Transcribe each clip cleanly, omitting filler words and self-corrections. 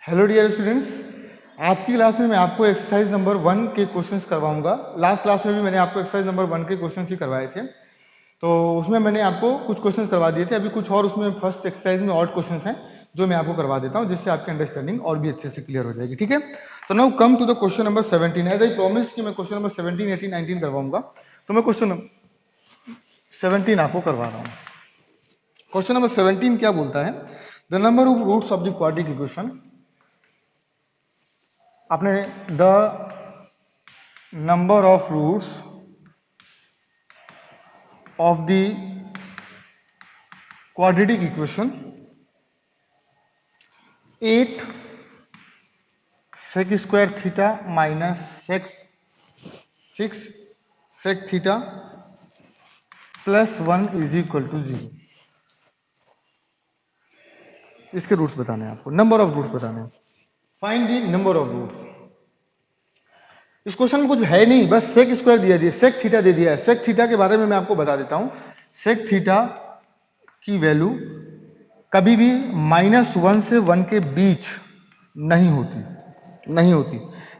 Hello dear students, आज की class में मैं आपको एक्सरसाइज नंबर 1 के क्वेश्चंस करवाऊंगा। लास्ट क्लास में भी मैंने आपको एक्सरसाइज नंबर 1 के क्वेश्चंस ही करवाए थे, तो उसमें मैंने आपको कुछ क्वेश्चंस करवा दिए थे। अभी कुछ और उसमें फर्स्ट एक्सरसाइज में और क्वेश्चंस हैं जो मैं आपको करवा देता हूं, जिससे आपकी अंडरस्टैंडिंग और भी अच्छे से क्लियर हो जाएगी। ठीक है, तो now come to the question number 17। As I promise कि मैं क्वेश्चन नंबर 17, 18, 19 करवाऊंगा, तो मैं क्वेश्चन नंबर 17 आपको करवा रहा हूँ। क्वेश्चन नंबर 17 क्या बोलता है? The number of roots of the quadratic equation, आपने the number of roots of the quadratic equation 8 sec square theta minus sec 6 sec theta plus 1 is equal to 0। इसके roots बताने हैं आपको, नंबर ऑफ रूट्स बताने हैं। Find the number of roots. इस question में कुछ है नहीं, बस सेक स्क्वायर दिया दिया, सेक थीटा दे दिया है। सेक थीटा के बारे में मैं आपको बता देता हूं। सेक थीटा की वैल्यू कभी भी -1 से 1 के बीच नहीं होती।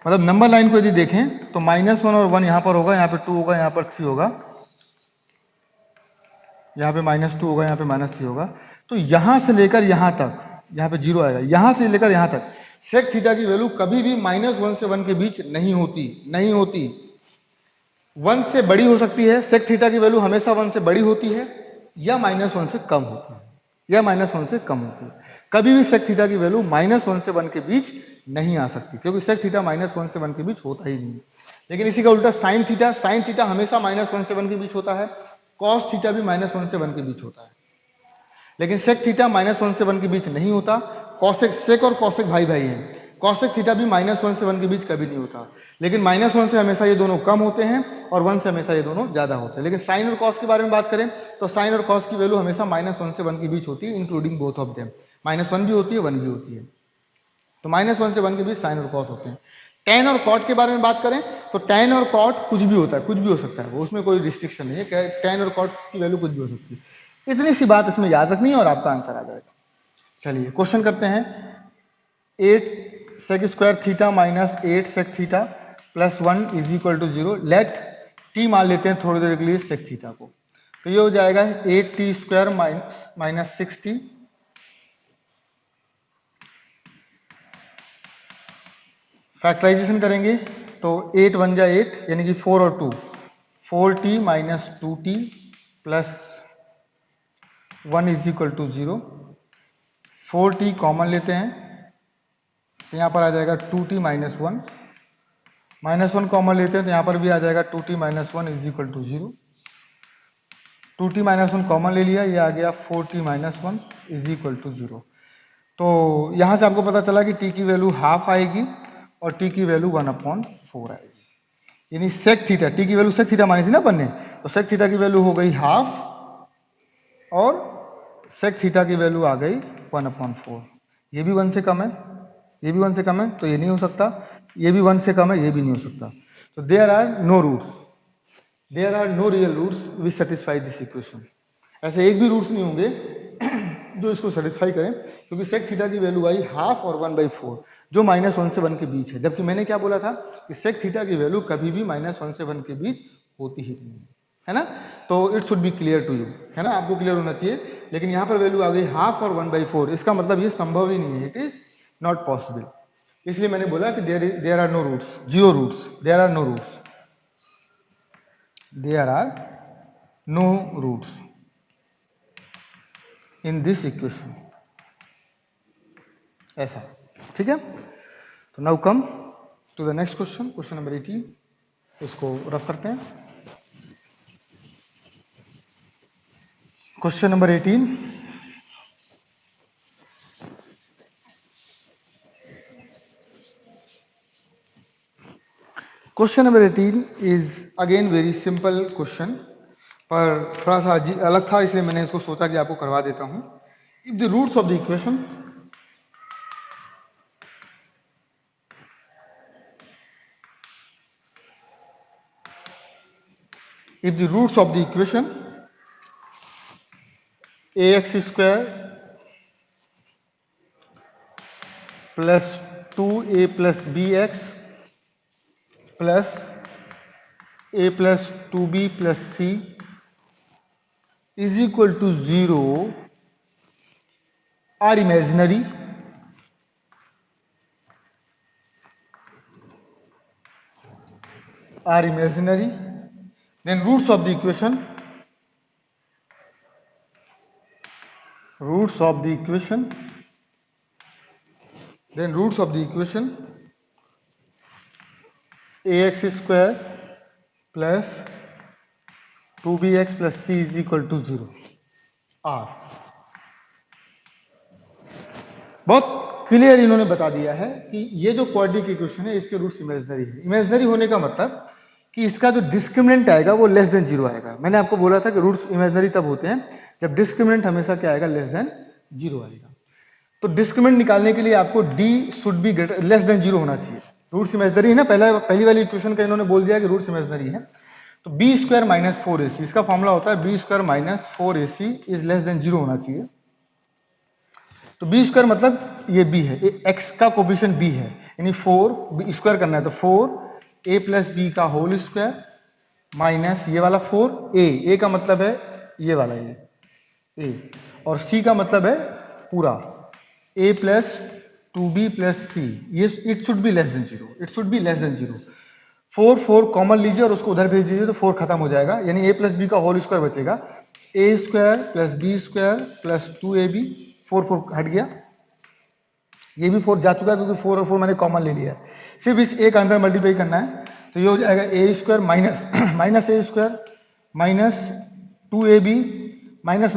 मतलब नंबर लाइन को यदि देखें तो -1 और 1 यहां पर होगा, यहां पे 2 होगा, यहां पर 3 होगा, यहाँ पे -2 होगा, यहाँ पे -3 होगा। तो यहां से लेकर यहां तक, यहाँ पे 0 आएगा, यहां से लेकर यहां तक सेक थीटा की वैल्यू कभी भी -1 से 1 के बीच नहीं होती। 1 से बड़ी हो सकती है, सेक थीटा की वैल्यू हमेशा 1 से बड़ी होती है, या -1 से कम होती है, कभी भी सेक थीटा की वैल्यू -1 से 1 के बीच नहीं आ सकती, क्योंकि सेक थीटा -1 से 1 के बीच होता ही नहीं। लेकिन इसी का उल्टा साइन थीटा हमेशा -1 से 1 के बीच होता है, कॉस थीटा भी -1 से 1 के बीच होता है। लेकिन सेक थीटा -1 से 1 के बीच नहीं होता। सेक और कॉसेक भाई भाई हैं। कॉसेक थीटा भी -1 से 1 के बीच कभी नहीं होता, लेकिन -1 से हमेशा ये दोनों कम होते हैं और 1 से हमेशा ये दोनों ज्यादा होते हैं। लेकिन साइन और कॉस के बारे में बात करें तो साइन और कॉस की वैल्यू हमेशा -1 से 1 के बीच होती है, इंक्लूडिंग बोथ ऑफ देम। -1 भी होती है, 1 भी होती है। तो -1 से 1 के बीच साइन और कॉस होते हैं। टैन और कॉट के बारे में बात करें तो टैन और कॉट कुछ भी होता है, कुछ भी हो सकता है, वो उसमें कोई रिस्ट्रिक्शन नहीं है। टैन और कॉट की वैल्यू कुछ भी हो सकती है। इतनी सी बात इसमें याद रखनी है और आपका आंसर आ जाएगा। चलिए क्वेश्चन करते हैं। 8 sec square theta minus 8 sec theta plus 1 is equal to 0। Let t मान लेते हैं थोड़ी देर के लिए सेक थीटा को, तो ये हो जाएगा 8t square minus 6t factorisation करेंगे तो 8 1 जा 8 यानी कि 4 और 2 4t minus 2t plus 1 is equal to 0। 4t common लेते हैं तो यहाँ पर आ जाएगा 2t माइनस 1, -1 कॉमन लेते हैं तो यहाँ पर भी आ जाएगा 2t minus 1 is equal to 0। 2t minus 1 common ले लिया, ये आ गया 4t minus 1 is equal to 0। तो यहाँ से आपको पता चला कि t की वैल्यू हाफ आएगी और t की वैल्यू 1/4 आएगी। यानी सेक थीटा, टी की वैल्यू सेक थीटा मानी थी ना अपन ने, तो सेक थीटा की वैल्यू हो गई हाफ और सेक थीटा की वैल्यू आ गई 1/4। ये भी 1 से कम है, ये भी 1 से कम है, तो ये नहीं हो सकता। ये भी 1 से कम है, ये भी नहीं हो सकता। तो there are no real roots which satisfy this equation. ऐसे एक भी रूट्स नहीं होंगे जो इसको सेटिस्फाई करें, क्योंकि सेक थीटा की वैल्यू आई हाफ और 1/4, जो -1 से 1 के बीच है। जबकि मैंने क्या बोला था कि सेक थीटा की वैल्यू कभी भी -1 से 1 के बीच होती ही नहीं है ना। तो it should be clear to you, है ना, आपको क्लियर होना चाहिए। लेकिन यहाँ पर वैल्यू आ गई हाफ और 1/4, इसका मतलब ये संभव ही नहीं है, इट इज नॉट पॉसिबल। इसलिए मैंने बोला कि there are no roots, zero roots, there are no roots, there are no roots in this equation, ऐसा। ठीक है, तो now come to the next question, question number 18। इसको रफ करते हैं। Question number 18, question number 18 is again very simple question, पर थोड़ा सा अलग था, इसलिए मैंने इसको सोचा कि आपको करवा देता हूं। If the roots of the equation, if the roots of the equation ax square plus 2a plus b x plus a plus 2b प्लस c is equal to 0 are imaginary, then roots of the equation ax square plus 2bx plus c is equal to 0 r। बहुत clear इन्होंने बता दिया है कि ये जो quadratic equation है इसके रूट्स इमेजिनरी है। इमेजिनरी होने का मतलब कि इसका जो डिस्क्रिमिनेंट आएगा वो लेस देन 0 आएगा। मैंने आपको बोला था कि रूट्स इमेजिनरी तब होते हैं जब डिस्क्रिमिनेंट हमेशा क्या आएगा, लेस देन 0 आएगा। तो डिस्क्रिमिनेंट निकालने के लिए आपको d should be greater less than 0 होना चाहिए। रूट्स इमेजिनरी है ना, पहली वाली इक्वेशन का इन्होंने बोल दिया कि रूट्स इमेजिनरी है। तो बी स्क्वायर माइनस 4ac, इसका फॉर्मूला होता है b square minus 4ac is less than 0 होना चाहिए। तो बी स्क्वायर मतलब ये b है, x का कोफिशिएंट b है, यानी 4 स्क्वायर करना है तो 4a प्लस बी का होल स्क्वायर माइनस ये वाला 4a का मतलब है ये वाला a और c का मतलब है पूरा a प्लस 2b प्लस c, ये it should be less than 0, 4 common लीजिए और उसको उधर भेज दीजिए तो 4 खत्म हो जाएगा, यानी a प्लस बी का होल स्क्वायर बचेगा, a square plus b square plus 2ab, 4 हट गया, ये भी 4 जा चुका है क्योंकि 4 और 4 मैंने कॉमन ले लिया है। सिर्फ इस एक अंदर मल्टीप्लाई करना है तो ये हो जाएगा a square minus a square minus 2ab minus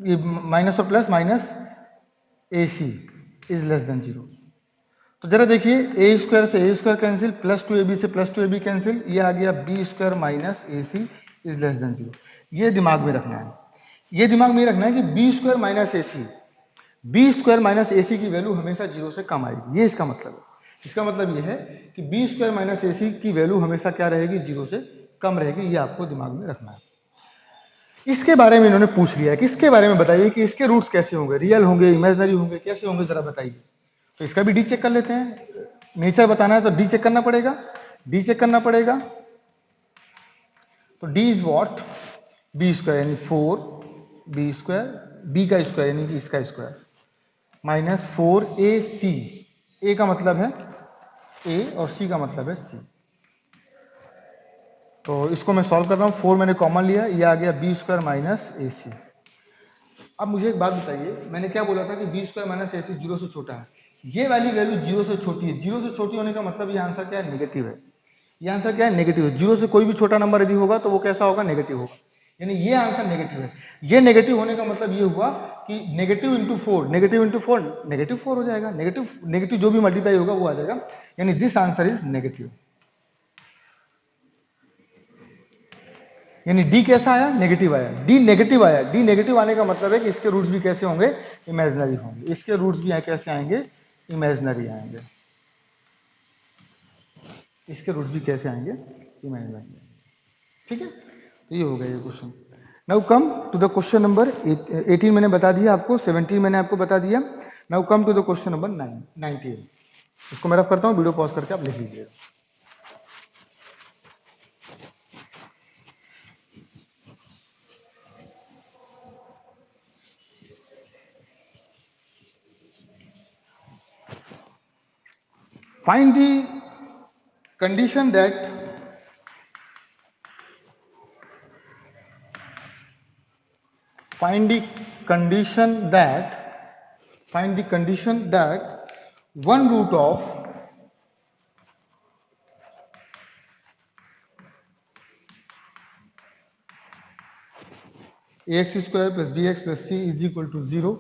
ये माइनस और plus minus ac is less than 0। तो जरा देखिए a स्क्वायर से a square cancel, plus 2ab से प्लस 2ab कैंसिल, ये आ गया b square minus ac is less than 0। ये दिमाग में रखना है, ये दिमाग में रखना है कि b स्क्वायर माइनस ac की वैल्यू हमेशा 0 से कम आएगी, ये इसका मतलब है। इसका मतलब ये है कि b स्क्वायर माइनस ac की वैल्यू हमेशा क्या रहेगी, 0 से कम रहेगी, ये आपको दिमाग में रखना है। इसके बारे में इन्होंने पूछ लिया है कि इसके बारे में बताइए कि इसके रूट्स कैसे होंगे, रियल होंगे, इमेजिनरी होंगे, कैसे होंगे, जरा बताइए। तो इसका भी डी चेक कर लेते हैं। नेचर बताना है तो डी चेक करना पड़ेगा, तो D is what, b square यानी 4b स्क्वायर, बी का स्क्वायर यानी कि इसका स्क्वायर माइनस 4ac, a का मतलब है a और c का मतलब है c। तो इसको मैं सॉल्व कर रहा हूँ, 4 मैंने कॉमन लिया, ये आ गया बी स्क्वायर माइनस ac। अब मुझे एक बात बताइए, मैंने क्या बोला था कि बी स्क्वायर माइनस ac 0 से छोटा है, ये वाली वैल्यू 0 से छोटी है। 0 से छोटी होने का मतलब ये आंसर क्या है, नेगेटिव है। ये आंसर क्या है, नेगेटिव है। 0 से कोई भी छोटा नंबर यदि होगा तो वो कैसा होगा, नेगेटिव होगा, यानी ये आंसर नेगेटिव है। ये नेगेटिव होने का मतलब ये हुआ कि नेगेटिव इंटू 4 नेगेटिव 4 हो जाएगा, नेगेटिव जो भी मल्टीप्लाई होगा वो आ जाएगा, यानी दिस आंसर इज नेगेटिव। यानी डी कैसा आया, नेगेटिव आया, डी नेगेटिव आया। डी नेगेटिव आने का मतलब है कि इसके रूट्स भी कैसे होंगे, इमेजिनरी होंगे। इसके रूट्स भी कैसे आएंगे, इमेजिनरी आएंगे। इसके रूट्स भी कैसे आएंगे, इमेजिनरी। ठीक है, तो ये हो गया ये question. Now come to the question number 18 मैंने बता दिया आपको, 17 मैंने आपको बता दिया। Now come to the question number 19। इसको मैं रफ करता हूँ, वीडियो पॉज करके आप लिख लीजिएगा। Find the condition that one root of ax square plus bx plus c is equal to 0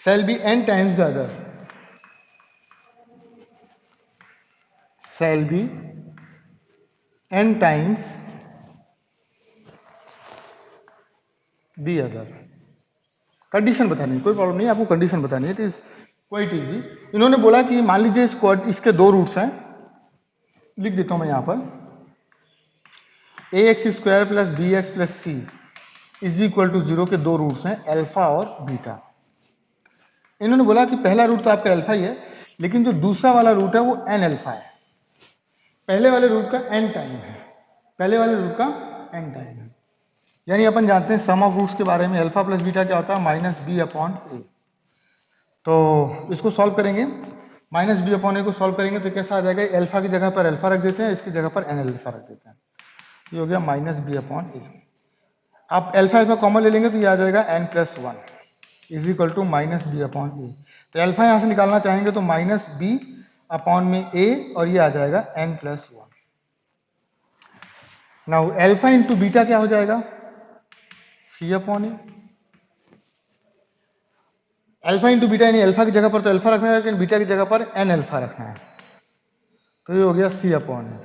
shall be n times the other, shall be n times the other। Condition बतानी है, कोई problem नहीं, आपको condition बतानी है, it is quite easy. इन्होंने बोला कि मान लीजिए इसके दो रूट्स हैं, लिख देता हूं मैं यहां पर, ax square plus b x plus c is equal to 0 के दो रूट्स हैं, अल्फा और बीटा। इन्होंने बोला कि पहला रूट तो आपका अल्फा ही है, लेकिन जो दूसरा वाला रूट है वो एन अल्फा है। पहले वाले रूट का एन टाइम है, पहले वाले रूट का एन टाइम है। यानी अपन जानते हैं सम ऑफ रूट्स के बारे में, अल्फा प्लस बीटा क्या होता है, माइनस बी अपॉन ए। तो इसको सॉल्व करेंगे, माइनस बी अपॉन ए को सॉल्व करेंगे तो कैसा आ जाएगा, अल्फा की जगह पर अल्फा रख देते हैं, इसकी जगह पर एन अल्फा रख देते हैं, ये हो गया माइनस बी अपॉन ए। आप अल्फा अल्फा कॉमन ले लेंगे तो ये आ जाएगा n plus one is equal to minus b upon a. तो अल्फा यहाँ से निकालना चाहेंगे तो माइनस बी अपॉन में ए और ये आ जाएगा n plus one. Now alpha into beta क्या हो जाएगा, c upon a. Alpha into beta यानी अल्फा की जगह पर तो अल्फा रखना है, लेकिन बीटा की जगह पर एन अल्फा रखना है, तो ये हो गया सी अपॉन ए।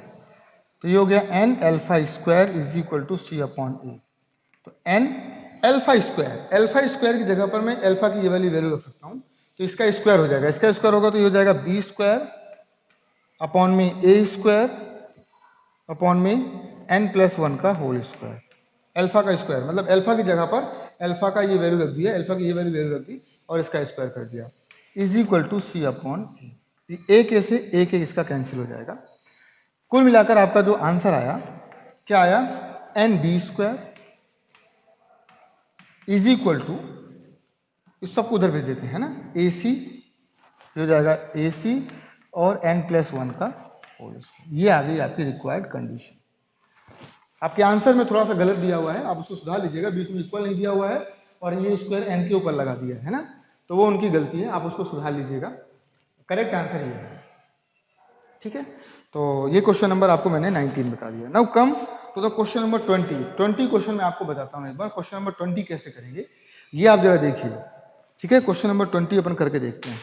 तो ये हो गया n alpha square is equal to c upon a. तो एन अल्फा स्क्वायर की जगह पर मैं अल्फा की ये वाली वैल्यू रख सकता हूँ, तो इसका स्क्वायर हो जाएगा, इसका स्क्वायर होगा तो ये हो जाएगा बी स्क्वायर अपॉन में ए स्क्वायर अपॉन में एन प्लस वन का होल स्क्वायर। अल्फा का स्क्वायर मतलब अल्फा की जगह पर अल्फा का ये वैल्यू रख दिया, अल्फा की ये वैल्यू रख दी और इसका स्क्वायर कर दिया, is equal to c upon a. कैसे, एक इसका कैंसिल हो जाएगा। कुल मिलाकर आपका जो आंसर आया क्या आया, n b square is equal to, इस सबको उधर भेज देते हैं ना, ए सी हो जाएगा ए सी और एन प्लस वन का होल स्क्वायर। ये आ गई आपकी रिक्वायर्ड कंडीशन। आपके आंसर में थोड़ा सा गलत दिया हुआ है, आप उसको सुधार लीजिएगा, बीच में इक्वल नहीं दिया हुआ है और ये स्क्वायर एन के ऊपर लगा दिया है ना, तो वो उनकी गलती है, आप उसको सुधार लीजिएगा। करेक्ट आंसर ये है, ठीक है। तो ये क्वेश्चन नंबर आपको मैंने 19 बता दिया। नाउ कम तो द क्वेश्चन नंबर 20 क्वेश्चन मैं आपको बताता हूँ एक बार, क्वेश्चन नंबर 20 कैसे करेंगे ये आप जरा देखिए, ठीक है। क्वेश्चन नंबर 20 अपन करके देखते हैं।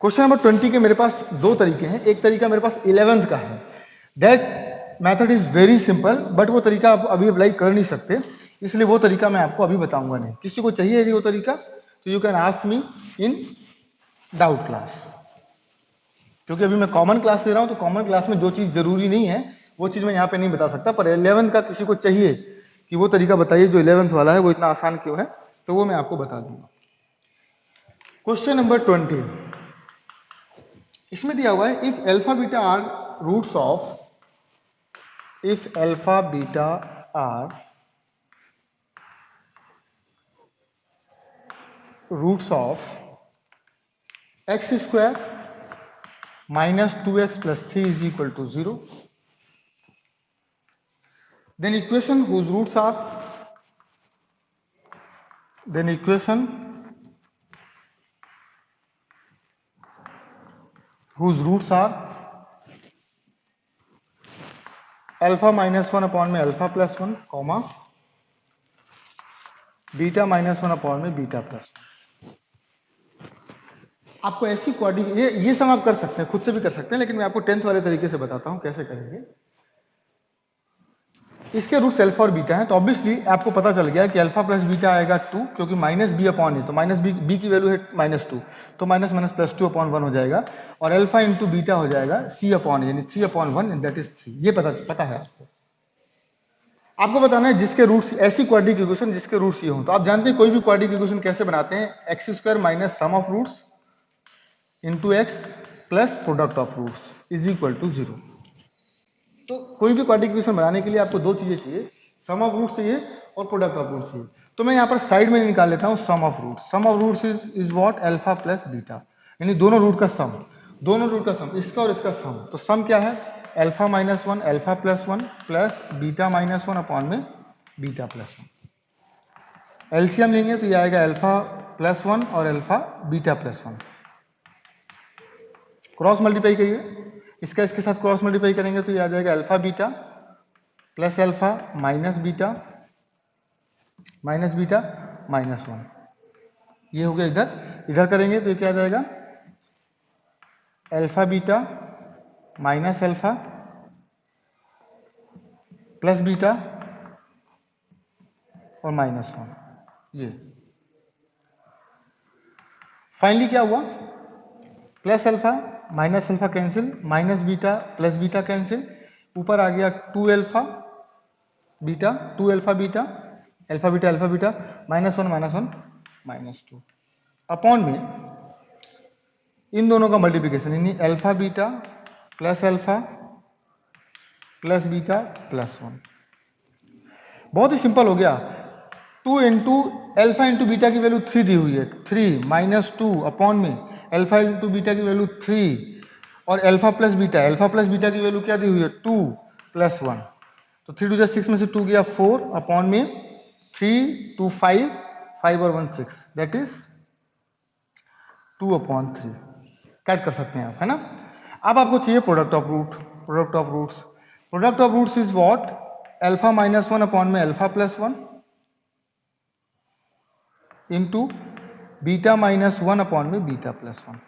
क्वेश्चन नंबर 20 के मेरे पास दो तरीके हैं, एक तरीका मेरे पास 11th का है, that method is very simple, but वो तरीका आप अभी अप्लाई कर नहीं सकते, इसलिए वो तरीका मैं आपको अभी बताऊंगा नहीं। किसी को चाहिए यदि वो तरीका तो you can ask me in doubt class, क्योंकि अभी मैं कॉमन क्लास ले रहा हूं तो कॉमन क्लास में जो चीज जरूरी नहीं है वो चीज मैं यहाँ पे नहीं बता सकता, पर 11th का किसी को चाहिए कि वो तरीका बताइए जो 11th वाला है वो इतना आसान क्यों है, तो वो मैं आपको बता दूंगा। क्वेश्चन नंबर 20 इसमें दिया हुआ है, if alpha beta are roots of, if alpha beta are roots of x square minus 2x plus 3 is equal to 0, then equation whose roots are, then equation whose roots are alpha minus 1 upon में alpha plus 1 comma beta minus 1 upon में beta plus 1। आपको ऐसी quadratic, ये सम आप कर सकते हैं, खुद से भी कर सकते हैं, लेकिन मैं आपको 10th वाले तरीके से बताता हूं कैसे करेंगे। इसके रूट्स अल्फा और बीटा हैं, तो ऑब्वियसली आपको पता चल गया कि अल्फा प्लस बीटा आएगा 2, क्योंकि माइनस बी अपॉन है, तो माइनस बी की वैल्यू है -2, तो माइनस माइनस प्लस 2 अपॉन 1 हो जाएगा, और अल्फा इंटू बीटा हो जाएगा सी अपॉन यानी 3 अपॉन 1 दैट इज 3। ये पता है आपको। आपको बताना है जिसके रूट्स, ऐसी क्वाड्रेटिक इक्वेशन जिसके रूट्स ये हों। तो आप जानते हैं कोई भी क्वाड्रेटिक इक्वेशन कैसे बनाते हैं, x square minus sum of roots into x plus product of roots is equal to 0। तो कोई भी क्वाड्रेटिक इक्वेशन बनाने के लिए आपको दो चीजें चाहिए, सम ऑफ रूट्स चाहिए और प्रोडक्ट ऑफ रूट्स चाहिए। तो मैं यहाँ पर साइड में निकाल लेता हूँ sum of roots. Sum of roots is what, alpha plus beta, यानी दोनों रूट का सम, दोनों रूट का सम, इसका और इसका सम। तो सम क्या है, alpha minus 1 alpha plus 1 plus beta minus 1 upon में बीटा प्लस 1। एलसीएम लेंगे तो ये आएगा अल्फा प्लस 1 और alpha beta plus 1। Cross multiply करिए, इसका इसके साथ क्रॉस मल्टीप्लाई करेंगे तो ये आ जाएगा alpha beta plus alpha minus beta minus 1। ये हो गया इधर करेंगे तो ये क्या आ जाएगा, alpha beta minus alpha plus beta और -1। ये फाइनली क्या हुआ, plus alpha minus alpha cancel, minus beta plus beta cancel, ऊपर आ गया 2 alpha beta 2 alpha beta alpha beta -1 -1 -2 upon में इन दोनों का मल्टीप्लिकेशन यानी alpha beta plus alpha plus beta plus 1। बहुत ही सिंपल हो गया। 2 इंटू अल्फा इंटू बीटा की वैल्यू 3 दी हुई है, 3 -2 अपॉन में अल्फा इंटू बीटा की वैल्यू 3 और अल्फा प्लस बीटा की वैल्यू क्या दी हुई है 2 प्लस 1। तो 3 2 6 में से 2 गया 4 अपॉन में 3 2 5 5 और 1 6 दैट इज 2/3। कैट कर सकते हैं आप, है ना। अब आपको चाहिए product of roots. Product of roots is what, alpha -1 upon में alpha plus 1 into beta -1 upon में बीटा प्लस 1।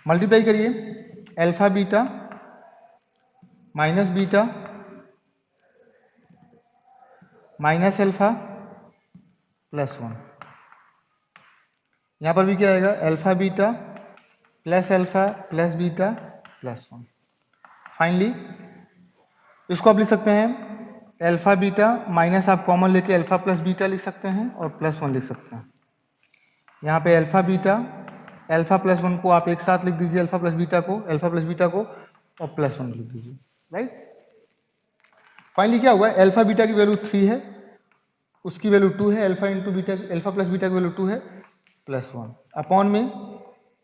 मल्टीप्लाई करिए, alpha beta minus beta minus alpha plus 1। यहां पर भी क्या आएगा, alpha beta plus beta plus 1। Finally इसको आप लिख सकते हैं अल्फा बीटा माइनस, आप कॉमन लेके अल्फा प्लस बीटा लिख सकते हैं और प्लस 1 लिख सकते हैं। यहाँ पे अल्फा प्लस 1 को आप एक साथ लिख दीजिए, अल्फा प्लस बीटा को और प्लस 1 लिख दीजिए, राइट। फाइनली क्या हुआ, अल्फा बीटा की वैल्यू 3 है, उसकी वैल्यू 2 है, अल्फा प्लस बीटा की वैल्यू 2 है प्लस 1 अपॉन में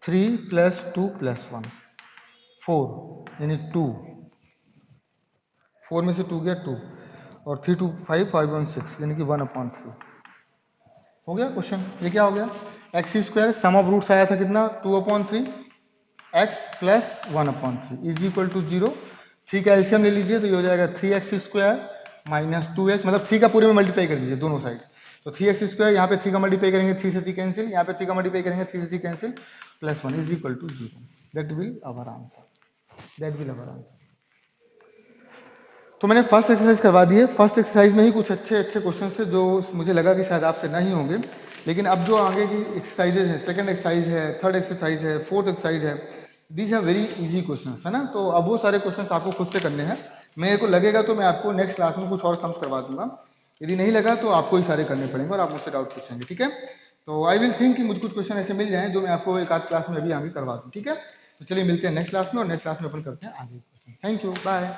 3 प्लस 2 प्लस 1 4 यानी 2, 4 में से 2 गया 2 और 3 2 5 5 1 6 यानी कि 1/3 हो गया क्वेश्चन। ये क्या हो गया, x square sum of roots आया था कितना 2/3 x plus 1/3 is equal to 0। 3 का एलसीएम ले लीजिए तो ये हो जाएगा 3x स्क्वायर माइनस 2x, मतलब 3 का पूरे में मल्टीप्लाई कर लीजिए दोनों साइड। तो 3x स्क्वायर यहाँ पे 3 का मल्टीप्लाई करेंगे 3 से 3 कैंसिल, यहाँ पे 3 का मल्टीप्लाई करेंगे 3 से 3 cancel plus 1 is equal to 0। That will our answer. तो मैंने फर्स्ट एक्सरसाइज करवा दी है। फर्स्ट एक्सरसाइज में ही कुछ अच्छे क्वेश्चन थे जो मुझे लगा कि शायद आपसे नहीं होंगे, लेकिन अब जो आगे की एक्सरसाइजेज हैं, सेकंड एक्सरसाइज है, थर्ड एक्सरसाइज है, फोर्थ एक्सरसाइज है, these are very easy question, है ना। तो अब वो सारे क्वेश्चन आपको खुद से करने हैं। मेरे को लगेगा तो मैं आपको नेक्स्ट क्लास में कुछ और सम्स करवा दूंगा, यदि नहीं लगा तो आपको ही सारे करने पड़ेंगे और आप मुझसे डाउट पूछेंगे, ठीक है। तो आई विल थिंक कि मुझे कुछ क्वेश्चन ऐसे मिल जाएं जो मैं आपको एक आध क्लास में अभी आगे करवा दूँ, ठीक है। तो चलिए मिलते हैं नेक्स्ट क्लास में, और नेक्स्ट क्लास में अपन करते हैं आगे क्वेश्चन। Thank you, bye.